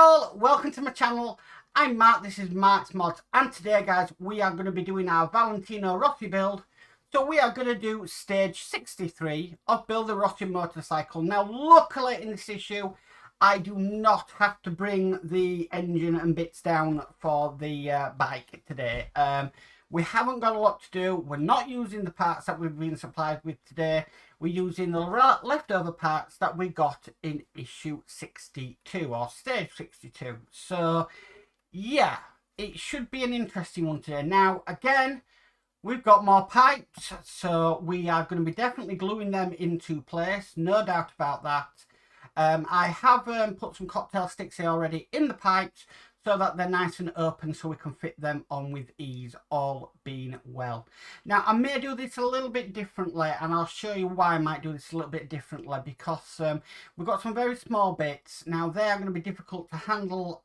all, welcome to my channel. I'm Mark, this is Mark's Mods, and today guys we are going to be doing our Valentino Rossi build. So we are going to do stage 63 of Build a Rossi motorcycle. Now luckily in this issue I do not have to bring the engine and bits down for the bike today. We haven't got a lot to do. We're not using the parts that we've been supplied with today. We're using the leftover parts that we got in issue 62 or stage 62. So yeah, it should be an interesting one today. Now again, we've got more pipes, so we are going to be definitely gluing them into place, no doubt about that. I have put some cocktail sticks here already in the pipes so that they're nice and open so we can fit them on with ease, all being well. Now I may do this a little bit differently, and I'll show you why I might do this a little bit differently, because we've got some very small bits. Now they are going to be difficult to handle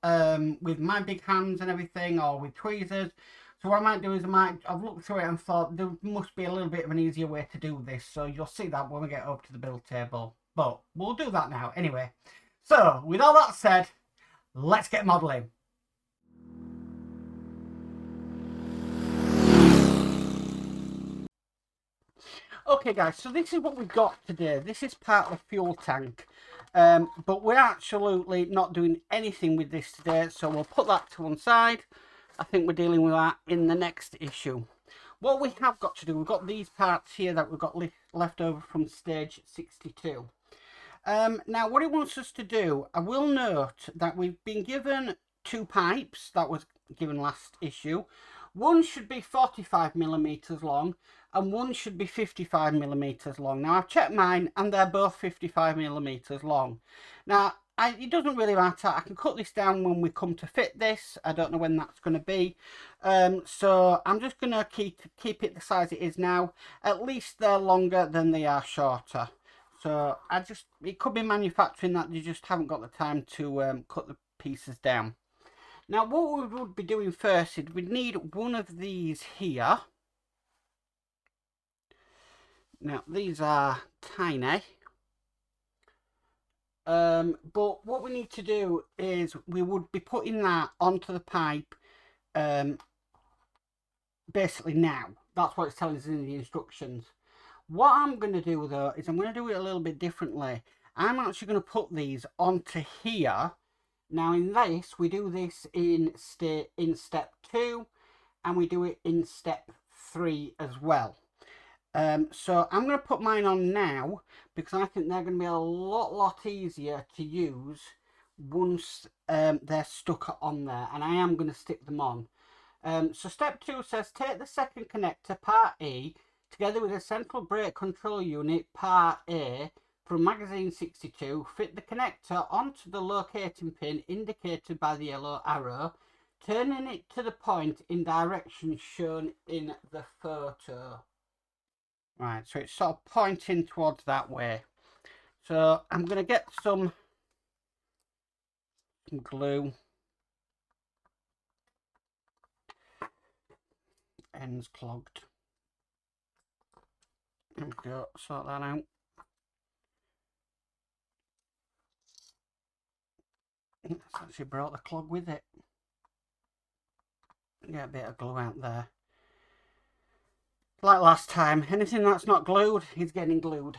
with my big hands and everything, or with tweezers. So what I might do is I've looked through it and thought there must be a little bit of an easier way to do this. So you'll see that when we get up to the build table. But we'll do that now anyway. So with all that said, let's get modelling. Okay guys, so this is what we've got today. This is part of the fuel tank. But we're absolutely not doing anything with this today. So we'll put that to one side. I think we're dealing with that in the next issue. What we have got to do, we've got these parts here that we've got left over from stage 62. Now what it wants us to do, I will note that we've been given two pipes that was given last issue. One should be 45mm long and one should be 55mm long. Now I've checked mine and they're both 55mm long. Now it doesn't really matter. I can cut this down when we come to fit this. I don't know when that's going to be. So I'm just going to keep it the size it is now. At least they're longer than they are shorter. So it could be manufacturing that you just haven't got the time to cut the pieces down. Now what we would be doing first is we'd need one of these here. Now these are tiny. But what we need to do is we would be putting that onto the pipe basically now. That's what it's telling us in the instructions. What I'm going to do though is I'm going to do it a little bit differently. I'm actually going to put these onto here. Now in this, we do this in step 2 and we do it in step 3 as well. So I'm going to put mine on now because I think they're going to be a lot easier to use once they're stuck on there, and I am going to stick them on. So step 2 says take the second connector, part E, together with a central brake control unit, part A, from magazine 62, fit the connector onto the locating pin indicated by the yellow arrow, turning it to the point in direction shown in the photo. Right, so it's sort of pointing towards that way. So I'm going to get some glue. Ends clogged. There we go, sort that out. It's actually brought the clog with it. Get a bit of glue out there. Like last time, anything that's not glued is getting glued.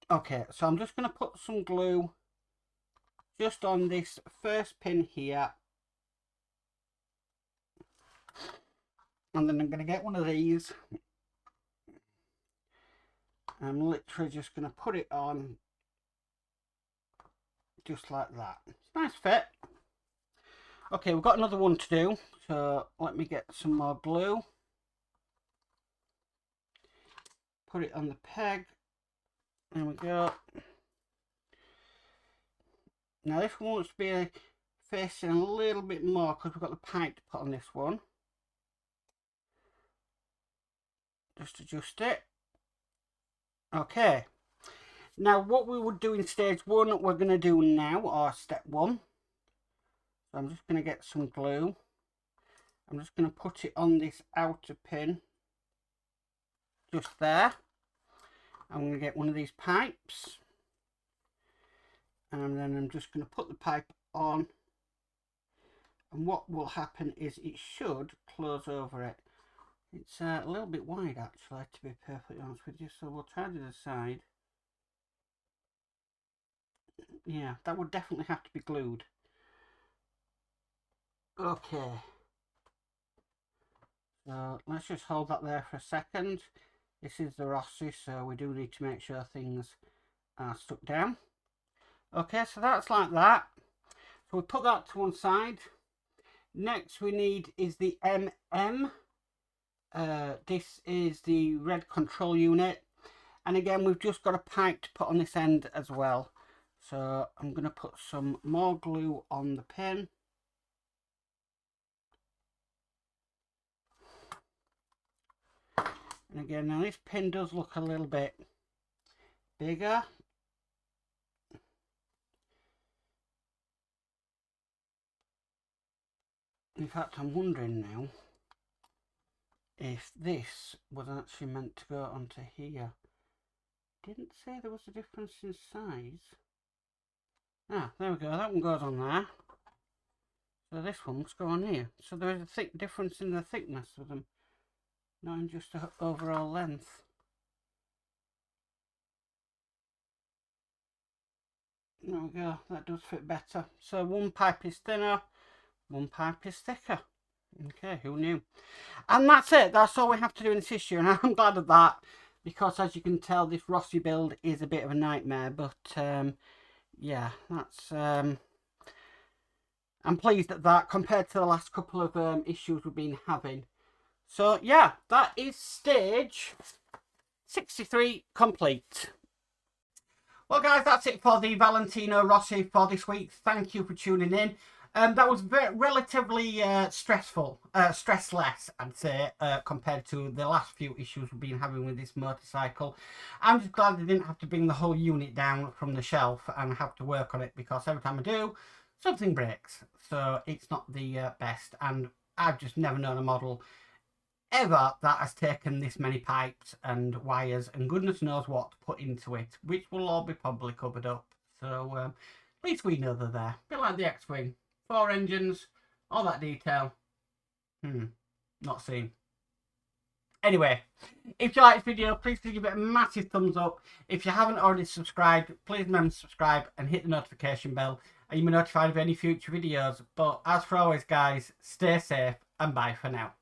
Okay, so I'm just going to put some glue just on this first pin here. And then I'm going to get one of these. I'm literally just going to put it on just like that. It's a nice fit. Okay, we've got another one to do. So let me get some more glue. Put it on the peg. There we go. Now this one wants to be facing a little bit more because we've got the pipe to put on this one. Just adjust it. Okay. Now what we would do in stage 1 we're going to do now, or step 1. So I'm just going to get some glue. I'm just going to put it on this outer pin. Just there. I'm going to get one of these pipes. And then I'm just going to put the pipe on. And what will happen is it should close over it. It's a little bit wide actually, to be perfectly honest with you. So we'll try to the side. Yeah, that would definitely have to be glued. Okay. So let's just hold that there for a second. This is the Rossi, so we do need to make sure things are stuck down. Okay, so that's like that. So we'll put that to one side. Next we need is the MM. This is the red control unit. And again, we've just got a pipe to put on this end as well. So I'm going to put some more glue on the pin. And again, now this pin does look a little bit bigger. In fact, I'm wondering now if this was actually meant to go onto here. Didn't say there was a difference in size. Ah, there we go, that one goes on there. So this one must go on here. So there is a thick difference in the thickness of them, not in just the overall length. There we go, that does fit better. So one pipe is thinner, one pipe is thicker. Okay, who knew? And that's it, that's all we have to do in this issue, and I'm glad of that, because as you can tell, this Rossi build is a bit of a nightmare, but yeah, that's I'm pleased at that compared to the last couple of issues we've been having. So yeah, that is stage 63 complete. Well guys, that's it for the Valentino Rossi for this week. Thank you for tuning in. That was relatively stressful, stressless, I'd say, compared to the last few issues we've been having with this motorcycle. I'm just glad I didn't have to bring the whole unit down from the shelf and have to work on it, because every time I do, something breaks. So it's not the best, and I've just never known a model ever that has taken this many pipes and wires and goodness knows what to put into it, which will all be probably covered up. So at least we know they're there. A bit like the X-Wing. 4 engines, all that detail. Not seen. Anyway, if you like this video, please give it a massive thumbs up. If you haven't already subscribed, please remember to subscribe and hit the notification bell, and you'll be notified of any future videos. But as for always guys, stay safe and bye for now.